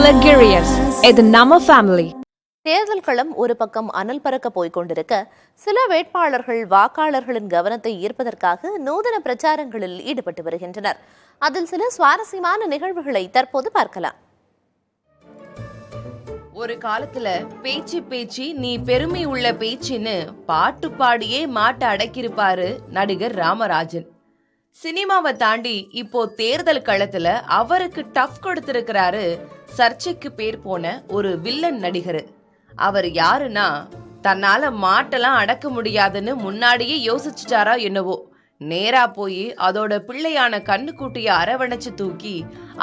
Luxurious. இது நம்ம family. தேர்தல் களம் ஒரு பக்கம் அனல் பறக்க போய்கொண்டிருக்க, சில வேட்பாளர்கள் வாக்காளர்களின் கவனத்தை ஈர்ப்பதற்காக நூதன பிரச்சாரங்களில் ஈடுபட்டு வருகின்றனர். அதில் சில சுவாரஸ்யமான நிகழ்வுகளை தற்போது பார்க்கலாம். ஒரு காலத்துல பேச்சு நீ பெருமை உள்ள பேச்சுன்னு பாட்டு பாடியே மாட்ட அடக்கியிருப்பாரு நடிகர் ராமராஜன். சினிமாவை தாண்டி இப்போ தேர்தல் களத்துல அவருக்கு டஃப் கொடுத்திருக்கிறாரு சர்ச்சைக்கு பேர் போன ஒரு வில்லன் நடிகர். அவர் யாருன்னா, தன்னால மாட்டெல்லாம் அடக்க முடியாதுன்னு முன்னாடியே யோசிச்சுட்டாரா என்னவோ, நேரா போய் அதோட பிள்ளையான கண்ணுக்குட்டிய அரவணைச்சு தூக்கி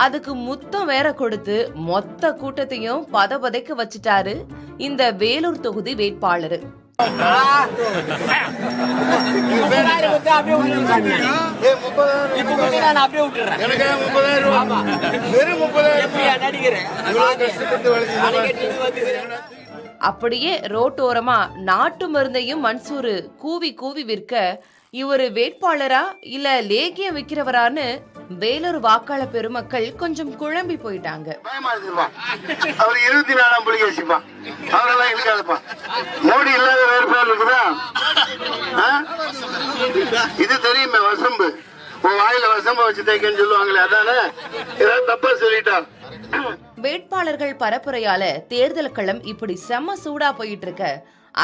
அதுக்கு முத்தம் வேற கொடுத்து மொத்த கூட்டத்தையும் பதபதைக்க வச்சுட்டாரு இந்த வேலூர் தொகுதி வேட்பாளர். அப்படியே ரோட்டோரமா நாட்டு மருந்தையும் மன்சூரு கூவி கூவி விற்க, இவரு வேட்பாளரா இல்ல லேகியம் விக்கிறவரான்னு வேலூர் வாக்காள பெருமக்கள் கொஞ்சம் குழம்பி போயிட்டாங்க. அவர் 24ஆம் புலிகேசிப்பா, அவரெல்லாம் இருக்காதுப்பா. மோடி இல்லாத வேறுபாடு இருக்குதா? இது தெரியுமே, வசம்பு வாயில வசம்ப வச்சு தைக்கன்னு சொல்லுவாங்களே, அதானே? ஏதாவது தப்பா சொல்லிட்டா? வேட்பாளர்கள் பரப்புரையால தேர்தல் களம் இப்படி செம்ம சூடா போயிட்டு இருக்க,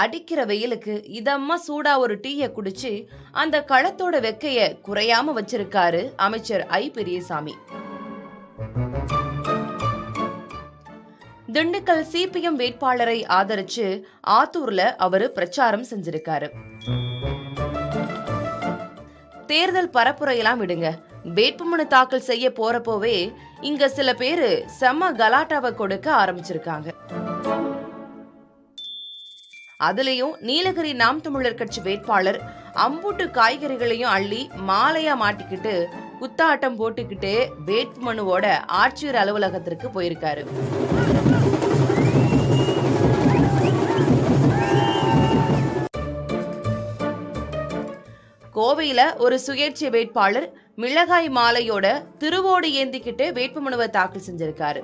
அடிக்கிற வெயிலுக்கு இதம்மா சூடா ஒரு டீய குடிச்சு அந்த களத்தோட வெக்கைய குறையாம வச்சிருக்காரு அமைச்சர் ஐ பெரியசாமி. திண்டுக்கல் சிபிஎம் வேட்பாளரை ஆதரிச்சு ஆத்தூர்ல அவரு பிரச்சாரம் செஞ்சிருக்காரு. தேர்தல் பரப்புரையெல்லாம் விடுங்க, வேட்புமனு தாக்கல் செய்ய போறப்போவே இங்க சில பேரு செம்ம கலாட்டாவை கொடுக்க ஆரம்பிச்சிருக்காங்க. அதுலயும் நீலகிரி நாம் தமிழர் கட்சி வேட்பாளர் அம்புட்டு காய்கறிகளையும் அள்ளி மாலையா மாட்டிக்கிட்டு குத்தாட்டம் போட்டுக்கிட்டே வேட்புமனுவோட ஆட்சியர் அலுவலகத்திற்கு போயிருக்காரு. கோவையில ஒரு சுயேட்சை வேட்பாளர் மிளகாய் மாலையோட திருவோடு ஏந்திக்கிட்டு வேட்புமனுவை தாக்கல் செஞ்சிருக்காரு.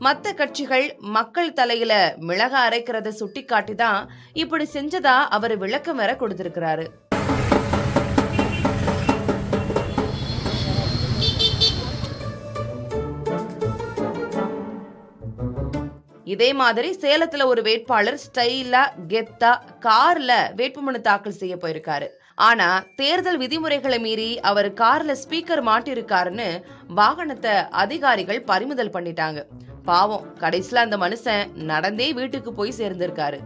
மத்த கட்சிகள் மக்கள் தலையில மிளகாய் அரைக்கிறத சுட்டி காட்டிதான் இப்படி செஞ்சதா அவர் விளக்கம் வேற கொடுத்திருக்கிறாரு. இதே மாதிரி சேலத்துல ஒரு வேட்பாளர் ஸ்டைலா கெத்தா கார்ல வேட்புமனு தாக்கல் செய்ய போயிருக்காரு. ஆனா தேர்தல் விதிமுறைகளை மீறி அவர் கார்ல ஸ்பீக்கர் மாட்டிருக்காருன்னு வாகனத்தை அதிகாரிகள் பறிமுதல் பண்ணிட்டாங்க. பாவம், கடைசியில அந்த மனுஷன் நடந்தே வீட்டுக்கு போய் சேர்ந்திருக்காரு.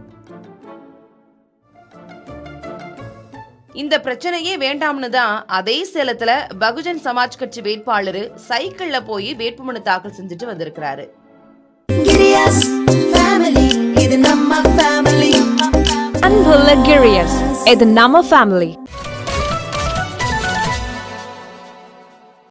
இந்த பிரச்சனையே வேண்டாம்னு தான் அதே சேலத்துல பகுஜன் சமாஜ் கட்சி வேட்பாளர் சைக்கிள்ல போய் வேட்புமனு தாக்கல் செஞ்சுட்டு வந்திருக்கிறாரு. அன்பு Luxurious. இது நம்ம ஃபேமிலி.